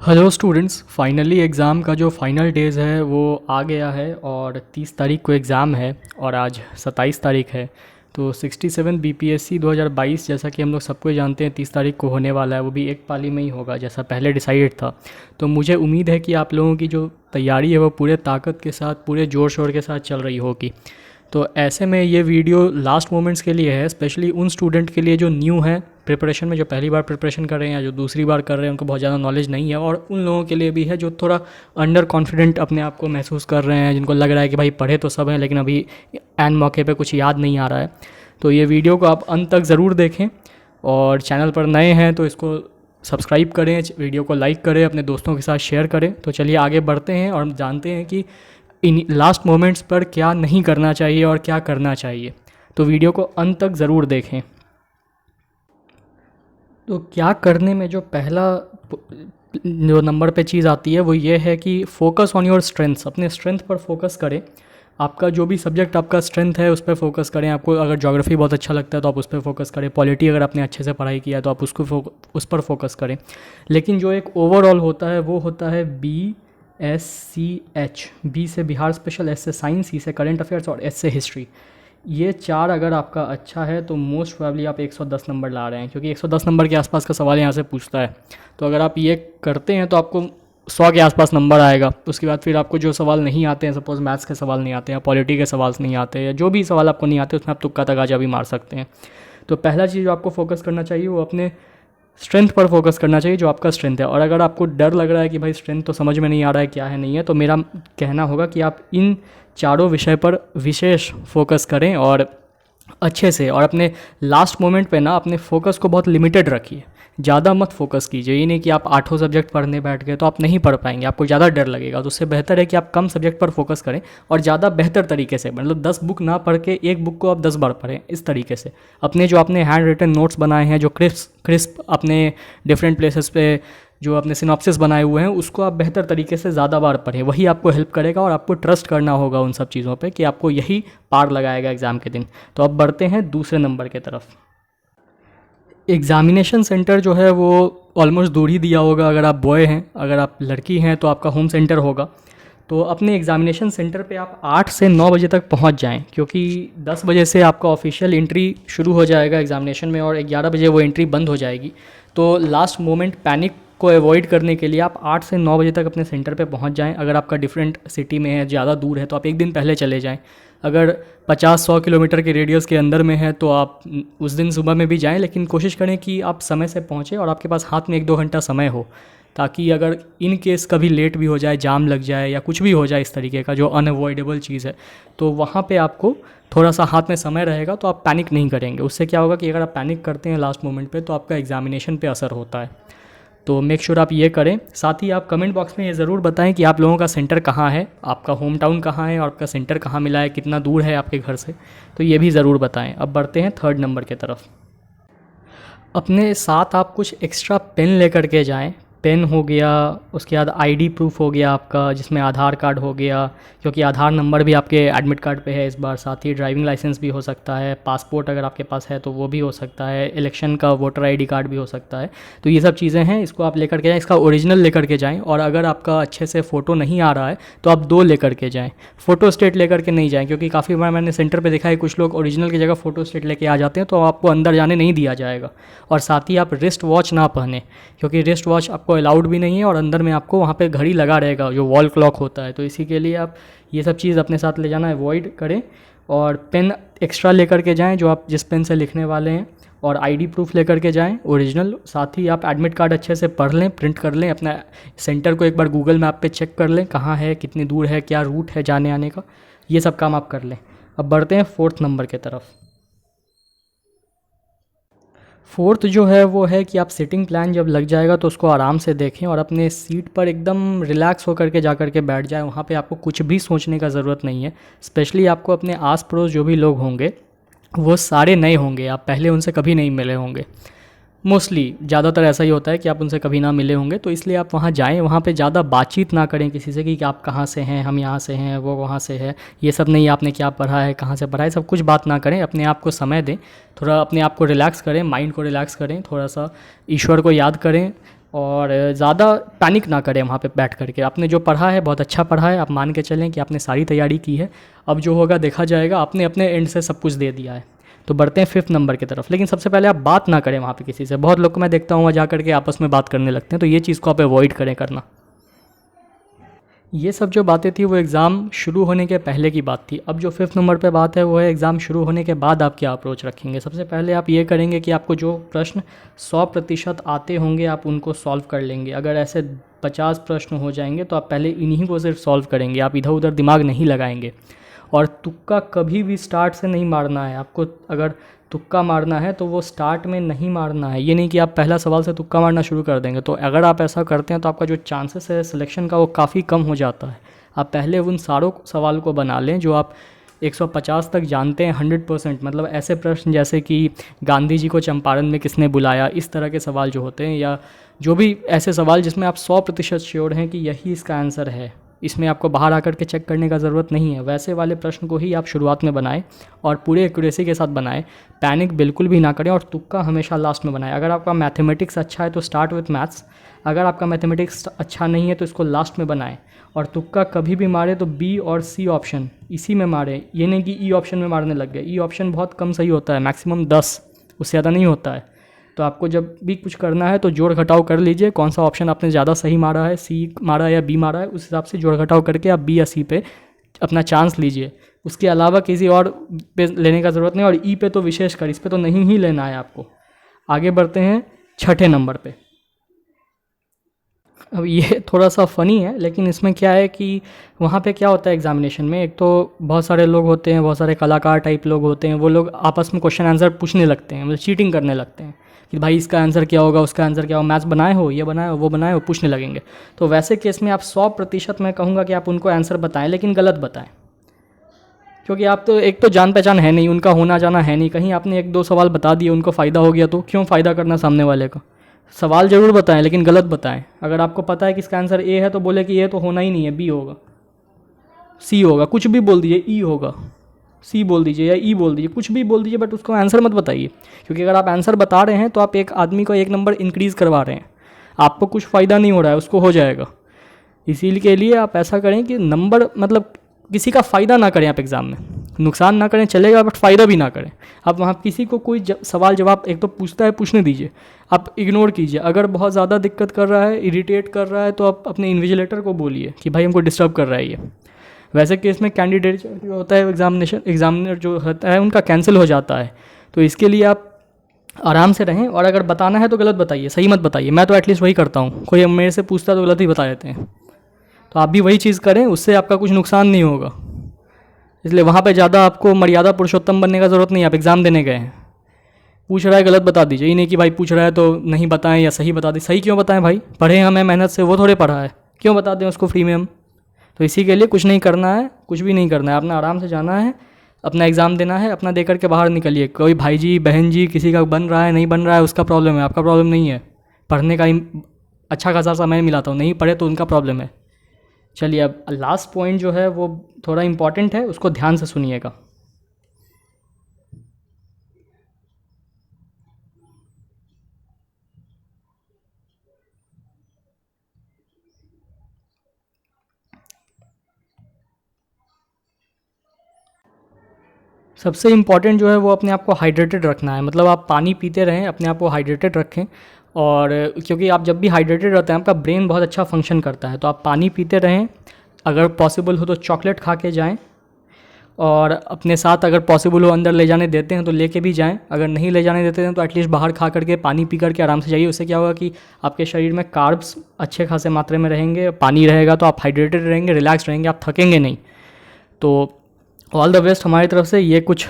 Hello students, finally exam का जो final days है वो आ गया है और 30 तारीख को एग्ज़ाम है और आज 27 तारीख है। तो 67 बीपीएससी 2022 जैसा कि हम लोग सबको ही जानते हैं 30 तारीख को होने वाला है, वो भी एक पाली में ही होगा जैसा पहले डिसाइडेड था। तो मुझे उम्मीद है कि आप लोगों की जो तैयारी है वो पूरे ताकत के साथ, पूरे ज़ोर शोर के साथ चल रही होगी। तो ऐसे में ये वीडियो लास्ट मोमेंट्स के लिए है, स्पेशली उन स्टूडेंट के लिए जो न्यू है प्रिपरेशन में, जो पहली बार प्रिपरेशन कर रहे हैं या जो दूसरी बार कर रहे हैं, उनको बहुत ज़्यादा नॉलेज नहीं है, और उन लोगों के लिए भी है जो थोड़ा अंडर कॉन्फिडेंट अपने आप को महसूस कर रहे हैं, जिनको लग रहा है कि भाई पढ़े तो सब हैं लेकिन अभी एन मौके पे कुछ याद नहीं आ रहा है। तो ये वीडियो को आप अंत तक ज़रूर देखें, और चैनल पर नए हैं तो इसको सब्सक्राइब करें, वीडियो को लाइक करें, अपने दोस्तों के साथ शेयर करें। तो चलिए आगे बढ़ते हैं और हम जानते हैं कि इन लास्ट मोमेंट्स पर क्या नहीं करना चाहिए और क्या करना चाहिए। तो वीडियो को अंत तक ज़रूर देखें। तो क्या करने में जो पहला जो नंबर पे चीज़ आती है वो ये है कि फोकस ऑन योर स्ट्रेंथ्स, अपने स्ट्रेंथ पर फोकस करें। आपका जो भी सब्जेक्ट आपका स्ट्रेंथ है उस पर फोकस करें। आपको अगर ज्योग्राफी बहुत अच्छा लगता है तो आप उस पर फोकस करें, पॉलिटी अगर आपने अच्छे से पढ़ाई किया है तो आप उस पर फोकस करें। लेकिन जो एक ओवरऑल होता है वो होता है BSCH। बी से बिहार स्पेशल, एस से साइंस, सी से करंट अफेयर्स और एस से हिस्ट्री। ये चार अगर आपका अच्छा है तो मोस्ट प्रोबेबली आप 110 नंबर ला रहे हैं, क्योंकि 110 नंबर के आसपास का सवाल यहाँ से पूछता है। तो अगर आप ये करते हैं तो आपको 100 के आसपास नंबर आएगा। उसके बाद फिर आपको जो सवाल नहीं आते हैं, सपोज मैथ्स के सवाल नहीं आते हैं, पॉलिटी के सवाल नहीं आते हैं, या जो भी सवाल आपको नहीं आते उसमें आप तुक्का तगाजा भी मार सकते हैं। तो पहला चीज़ जो आपको फोकस करना चाहिए वो अपने स्ट्रेंथ पर फोकस करना चाहिए, जो आपका स्ट्रेंथ है। और अगर आपको डर लग रहा है कि भाई स्ट्रेंथ तो समझ में नहीं आ रहा है क्या है नहीं है, तो मेरा कहना होगा कि आप इन चारों विषय पर विशेष फोकस करें और अच्छे से, और अपने लास्ट मोमेंट पे ना अपने फोकस को बहुत लिमिटेड रखिए। ज़्यादा मत फोकस कीजिए। ये नहीं कि आप 8 सब्जेक्ट पढ़ने बैठ गए तो आप नहीं पढ़ पाएंगे, आपको ज़्यादा डर लगेगा। तो उससे बेहतर है कि आप कम सब्जेक्ट पर फोकस करें और ज़्यादा बेहतर तरीके से, मतलब 10 बुक ना पढ़ के एक बुक को आप 10 बार पढ़ें। इस तरीके से अपने जो आपने हैंड रिटन नोट्स बनाए हैं, जो क्रिस्प अपने डिफरेंट प्लेसेस पे जो अपने सिनॉप्सिस बनाए हुए हैं, उसको आप बेहतर तरीके से ज़्यादा बार पढ़ें। वही आपको हेल्प करेगा और आपको ट्रस्ट करना होगा उन सब चीज़ों पे कि आपको यही पार लगाएगा एग्ज़ाम के दिन। तो अब बढ़ते हैं दूसरे नंबर के तरफ। एग्ज़ामिनेशन सेंटर जो है वो ऑलमोस्ट दूर ही दिया होगा अगर आप बॉय हैं। अगर आप लड़की हैं तो आपका होम सेंटर होगा। तो अपने एग्ज़ामिनेशन सेंटर पे आप 8 से 9 बजे तक पहुंच जाएं, क्योंकि 10 बजे से आपका ऑफिशियल एंट्री शुरू हो जाएगा एग्ज़ामिनेशन में और 11 बजे वो एंट्री बंद हो जाएगी। तो लास्ट मोमेंट पैनिक को अवॉइड करने के लिए आप 8 से 9 बजे तक अपने सेंटर पे पहुंच जाएं। अगर आपका डिफरेंट सिटी में है, ज़्यादा दूर है, तो आप एक दिन पहले चले जाएं। अगर 50-100 किलोमीटर के रेडियस के अंदर में है तो आप उस दिन सुबह में भी जाएं, लेकिन कोशिश करें कि आप समय से पहुँचें और आपके पास हाथ में 1-2 घंटा समय हो, ताकि अगर इन केस कभी लेट भी हो जाए, जाम लग जाए या कुछ भी हो जाए इस तरीके का जो अनअवॉइडेबल चीज़ है, तो वहाँ पे आपको थोड़ा सा हाथ में समय रहेगा तो आप पैनिक नहीं करेंगे। उससे क्या होगा कि अगर आप पैनिक करते हैं लास्ट मोमेंट पे तो आपका एग्ज़ामिनेशन पे असर होता है। तो मेक श्योर आप ये करें। साथ ही आप कमेंट बॉक्स में ये ज़रूर बताएं कि आप लोगों का सेंटर कहाँ है, आपका होम टाउन कहाँ है और आपका सेंटर कहाँ मिला है, कितना दूर है आपके घर से, तो ये भी ज़रूर बताएं। अब बढ़ते हैं थर्ड नंबर की तरफ। अपने साथ आप कुछ एक्स्ट्रा पेन लेकर के जाएं। पेन हो गया, उसके बाद आईडी प्रूफ हो गया आपका, जिसमें आधार कार्ड हो गया, क्योंकि आधार नंबर भी आपके एडमिट कार्ड पे है इस बार। साथ ही ड्राइविंग लाइसेंस भी हो सकता है, पासपोर्ट अगर आपके पास है तो वो भी हो सकता है, इलेक्शन का वोटर आईडी कार्ड भी हो सकता है। तो ये सब चीज़ें हैं, इसको आप लेकर के जाएँ, इसका ओरिजिनल लेकर के जाएँ। और अगर आपका अच्छे से फ़ोटो नहीं आ रहा है तो आप 2 लेकर के जाएँ, फ़ोटो स्टेट लेकर के नहीं जाएँ, क्योंकि काफ़ी बार मैंने सेंटर पर देखा है कुछ लोग ओरिजिनल की जगह फ़ोटो स्टेट लेके आ जाते हैं, तो आपको अंदर जाने नहीं दिया जाएगा। और साथ ही आप रिस्ट वॉच ना पहने, क्योंकि रिस्ट वॉच आपको अलाउड भी नहीं है और अंदर में आपको वहाँ पे घड़ी लगा रहेगा जो वॉल क्लॉक होता है। तो इसी के लिए आप ये सब चीज़ अपने साथ ले जाना अवॉइड करें। और पेन एक्स्ट्रा लेकर के जाएं जो आप जिस पेन से लिखने वाले हैं, और आईडी प्रूफ लेकर के जाएं ओरिजिनल। साथ ही आप एडमिट कार्ड अच्छे से पढ़ लें, प्रिंट कर लें, अपना सेंटर को एक बार गूगल मैप पे चेक कर लें कहाँ है, कितनी दूर है, क्या रूट है जाने आने का, ये सब काम आप कर लें। अब बढ़ते हैं फोर्थ नंबर की तरफ। फोर्थ जो है वो है कि आप सिटिंग प्लान जब लग जाएगा तो उसको आराम से देखें और अपने सीट पर एकदम रिलैक्स होकर के जा कर के बैठ जाएं। वहाँ पे आपको कुछ भी सोचने का ज़रूरत नहीं है। स्पेशली आपको अपने आस पड़ोस जो भी लोग होंगे वो सारे नए होंगे, आप पहले उनसे कभी नहीं मिले होंगे। मोस्टली ज़्यादातर ऐसा ही होता है कि आप उनसे कभी ना मिले होंगे, तो इसलिए आप वहाँ जाएँ। वहाँ पे ज़्यादा बातचीत ना करें किसी से कि आप कहाँ से हैं, हम यहाँ से हैं, वो वहाँ से है, ये सब नहीं, आपने क्या पढ़ा है, कहाँ से पढ़ा है, सब कुछ बात ना करें। अपने आप को समय दें, थोड़ा अपने आप को रिलैक्स करें, माइंड को रिलैक्स करें, थोड़ा सा ईश्वर को याद करें, और ज़्यादा पैनिक ना करें वहाँ पे बैठ करके। आपने जो पढ़ा है बहुत अच्छा पढ़ा है, आप मान के चलें कि आपने सारी तैयारी की है, अब जो होगा देखा जाएगा, आपने अपने एंड से सब कुछ दे दिया है। तो बढ़ते हैं 5th नंबर की तरफ। लेकिन सबसे पहले आप बात ना करें वहाँ पे किसी से। बहुत लोग को मैं देखता हूँ वहाँ जा करके आपस में बात करने लगते हैं, तो ये चीज़ को आप अवॉइड करें करना। ये सब जो बातें थी वो एग्ज़ाम शुरू होने के पहले की बात थी। अब जो 5th नंबर पे बात है वो है एग्ज़ाम शुरू होने के बाद आप क्या अप्रोच रखेंगे। सबसे पहले आप ये करेंगे कि आपको जो प्रश्न 100% आते होंगे आप उनको सॉल्व कर लेंगे। अगर ऐसे 50 प्रश्न हो जाएंगे तो आप पहले इन्हीं को सिर्फ सॉल्व करेंगे, आप इधर उधर दिमाग नहीं लगाएंगे। और तुक्का कभी भी स्टार्ट से नहीं मारना है आपको। अगर तुक्का मारना है तो वो स्टार्ट में नहीं मारना है। ये नहीं कि आप पहला सवाल से तुक्का मारना शुरू कर देंगे। तो अगर आप ऐसा करते हैं तो आपका जो चांसेस है सिलेक्शन का वो काफ़ी कम हो जाता है। आप पहले उन सारों सवाल को बना लें जो आप 150 तक जानते हैं 100%। मतलब ऐसे प्रश्न जैसे कि गांधी जी को चंपारण में किसने बुलाया, इस तरह के सवाल जो होते हैं, या जो भी ऐसे सवाल जिसमें आप 100% श्योर हैं कि यही इसका आंसर है, इसमें आपको बाहर आकर के चेक करने का ज़रूरत नहीं है, वैसे वाले प्रश्न को ही आप शुरुआत में बनाएं और पूरे एक्यूरेसी के साथ बनाएं। पैनिक बिल्कुल भी ना करें और तुक्का हमेशा लास्ट में बनाएं। अगर आपका मैथमेटिक्स अच्छा है तो स्टार्ट विथ मैथ्स, अगर आपका मैथमेटिक्स अच्छा नहीं है तो इसको लास्ट में बनाएं। और तुक्का कभी भी मारे तो बी और सी ऑप्शन इसी में मारें। ये नहीं कि ई ऑप्शन में मारने लग गए। ई ऑप्शन बहुत कम सही होता है, मैक्सिमम 10, उससे ज़्यादा नहीं होता है। तो आपको जब भी कुछ करना है तो जोड़ घटाव कर लीजिए, कौन सा ऑप्शन आपने ज़्यादा सही मारा है, सी मारा है या बी मारा है, उस हिसाब से जोड़ घटाव करके आप बी या सी पे अपना चांस लीजिए। उसके अलावा किसी और पे लेने का ज़रूरत नहीं। और ई पे तो विशेषकर, इस पे तो नहीं ही लेना है आपको। आगे बढ़ते हैं 6ठे नंबर पे। अब ये थोड़ा सा फ़नी है, लेकिन इसमें क्या है कि वहाँ पे क्या होता है एग्जामिनेशन में, एक तो बहुत सारे लोग होते हैं, बहुत सारे कलाकार टाइप लोग होते हैं, वो लोग आपस में क्वेश्चन आंसर पूछने लगते हैं, मतलब चीटिंग करने लगते हैं कि भाई इसका आंसर क्या होगा, उसका आंसर क्या होगा, मैथ्स बनाए हो, ये बनाए हो, वो बनाए हो, पूछने लगेंगे। तो वैसे केस में आप 100% मैं कहूँगा कि आप उनको आंसर बताएं, लेकिन गलत बताएं। क्योंकि आप तो एक तो जान पहचान है नहीं, उनका होना जाना है नहीं, कहीं आपने 1-2 सवाल बता दिए, उनको फ़ायदा हो गया तो क्यों फ़ायदा करना सामने वाले का। सवाल ज़रूर बताएं लेकिन गलत बताएं। अगर आपको पता है कि इसका आंसर ए है तो बोले कि ए तो होना ही नहीं है, बी होगा, सी होगा, कुछ भी बोल दीजिए, ई होगा, सी बोल दीजिए या ई बोल दीजिए, कुछ भी बोल दीजिए, बट उसको आंसर मत बताइए। क्योंकि अगर आप आंसर बता रहे हैं तो आप एक आदमी को 1 नंबर इंक्रीज़ करवा रहे हैं, आपको कुछ फ़ायदा नहीं हो रहा है, उसको हो जाएगा। इसीलिए के लिए आप ऐसा करें कि नंबर, मतलब किसी का फ़ायदा ना करें आप एग्ज़ाम में, नुकसान ना करें चलेगा, बट फ़ायदा भी ना करें। आप वहाँ किसी को कोई सवाल जवाब एक तो पूछता है, पूछने दीजिए, आप इग्नोर कीजिए। अगर बहुत ज़्यादा दिक्कत कर रहा है, इरिटेट कर रहा है, तो आप अपने इन्विजिलेटर को बोलिए कि भाई हमको डिस्टर्ब कर रहा है ये। वैसे केस में कैंडिडेट जो होता है एग्जामिनर जो होता है उनका कैंसिल हो जाता है। तो इसके लिए आप आराम से रहें, और अगर बताना है तो गलत बताइए, सही मत बताइए। मैं तो एटलीस्ट वही करता हूँ, कोई मेरे से पूछता है तो गलत ही बता देते हैं। तो आप भी वही चीज़ करें, उससे आपका कुछ नुकसान नहीं होगा। इसलिए वहाँ पे ज़्यादा आपको मर्यादा पुरुषोत्तम बनने का ज़रूरत नहीं है। आप एग्ज़ाम देने गए हैं, पूछ रहा है गलत बता दीजिए। ये नहीं कि भाई पूछ रहा है तो नहीं बताएं या सही बता दें। सही क्यों बताएं भाई, पढ़े हमें मेहनत से, वो थोड़े पढ़ा है, क्यों बता दें उसको फ्री में हम। तो इसी के लिए कुछ नहीं करना है, कुछ भी नहीं करना है, अपना आराम से जाना है, अपना एग्ज़ाम देना है, अपना दे करके बाहर निकलिए। कोई भाई जी बहन जी किसी का बन रहा है नहीं बन रहा है उसका प्रॉब्लम है, आपका प्रॉब्लम नहीं है। पढ़ने का ही अच्छा खासा समय मिला था, नहीं पढ़े तो उनका प्रॉब्लम है। चलिए अब लास्ट पॉइंट जो है वो थोड़ा इम्पॉर्टेंट है, उसको ध्यान से सुनिएगा। सबसे इम्पॉर्टेंट जो है वो अपने आप को हाइड्रेटेड रखना है। मतलब आप पानी पीते रहें, अपने आप को हाइड्रेटेड रखें। और क्योंकि आप जब भी हाइड्रेटेड रहते हैं आपका ब्रेन बहुत अच्छा फंक्शन करता है, तो आप पानी पीते रहें। अगर पॉसिबल हो तो चॉकलेट खा के जाएँ, और अपने साथ अगर पॉसिबल हो अंदर ले जाने देते हैं तो लेके भी जाएं। अगर नहीं ले जाने देते हैं तो एटलीस्ट बाहर खा करके पानी पी करके आराम से जाइए। उससे क्या होगा कि आपके शरीर में कार्ब्स अच्छे खासे मात्रा में रहेंगे, पानी रहेगा, तो आप हाइड्रेटेड रहेंगे, रिलैक्स रहेंगे, आप थकेंगे नहीं। तो ऑल द बेस्ट हमारी तरफ से। ये कुछ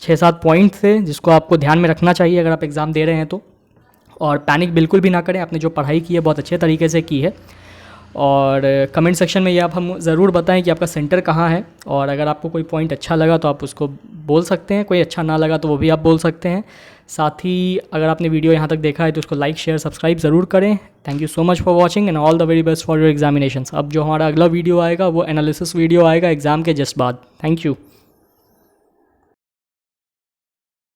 6-7 पॉइंट थे जिसको आपको ध्यान में रखना चाहिए अगर आप एग्ज़ाम दे रहे हैं तो। और पैनिक बिल्कुल भी ना करें, आपने जो पढ़ाई की है बहुत अच्छे तरीके से की है। और कमेंट सेक्शन में ये आप हम ज़रूर बताएं कि आपका सेंटर कहाँ है। और अगर आपको कोई पॉइंट अच्छा लगा तो आप उसको बोल सकते हैं, कोई अच्छा ना लगा तो वो भी आप बोल सकते हैं। साथ ही अगर आपने वीडियो यहाँ तक देखा है तो उसको लाइक शेयर सब्सक्राइब ज़रूर करें। Thank you so much for watching and all the very best for your examinations. अब जो हमारा अगला वीडियो आएगा वो एनालिसिस वीडियो आएगा एग्ज़ाम के जस्ट बाद। Thank you.